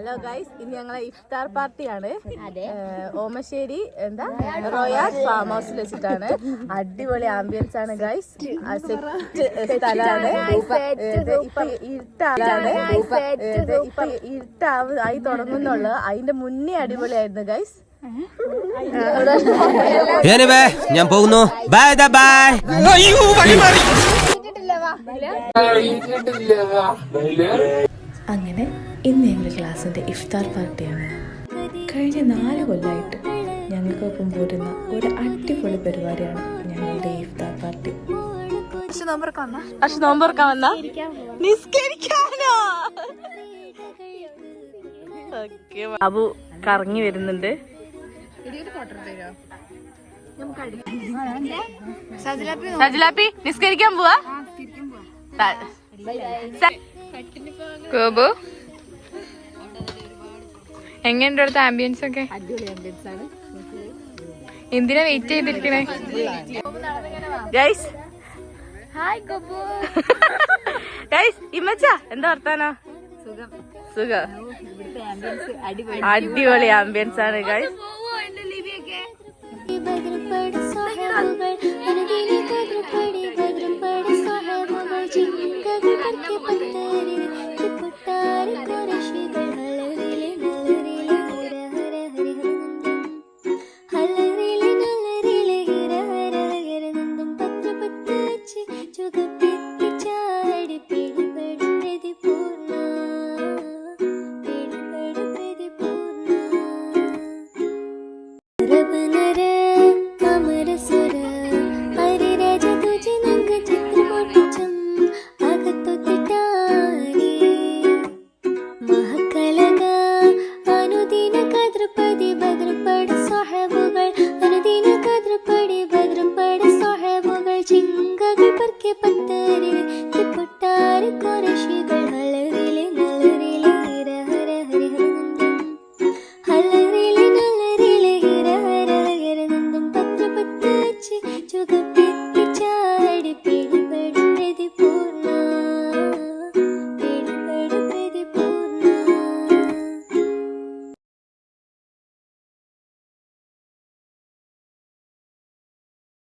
Hello guys, ഇനി ഞങ്ങളെ ഇഫ്താർ പാർട്ടിയാണ്. ഓമശ്ശേരി റോയാസ് ഫാം ഹൗസിൽ വെച്ചിട്ടാണ്. അടിപൊളി ആംബിയൻസ് ആണ് ഗൈസ്. സ്ഥലമാണ്. ഇപ്പൊ ഇരുട്ടായി തുടങ്ങുന്നുള്ളു. അതിന്റെ മുന്നേ അടിപൊളിയായിരുന്നു ഗൈസ്. ഞാൻ പോകുന്നു. Bye bye. അങ്ങനെ ഇന്ന് ഞങ്ങളുടെ ക്ലാസ്സിൻ്റെ ഇഫ്താർ പാർട്ടിയാണ്. കഴിഞ്ഞ 4 കൊല്ലമായിട്ട് ഞങ്ങൾക്കൊപ്പം പോരുന്ന ഒരു അടിപൊളി പരിപാടിയാണ് ഞങ്ങളുടെ ഇഫ്താർ പാർട്ടി. അബു കറങ്ങി വരുന്നുണ്ട്. സജിലാപ്പി നിസ്കരിക്കാൻ പോവാ. ഗോപു എങ്ങനെയുണ്ട് അവിടുത്തെ ആംബിയൻസ് ഒക്കെ? എന്തിനാ വെയിറ്റ് ചെയ്തിരിക്കണേ? ഗൈസ് ഗൈസ് ഇമ്മച്ച എന്താ വർത്താനോ? സുഖം. അടിപൊളി ആംബിയൻസ് ആണ് ഗൈസ്. ചിങ്കകൾ പർക്കെ പത്തരിൽ പൊട്ടാറ് കുറശി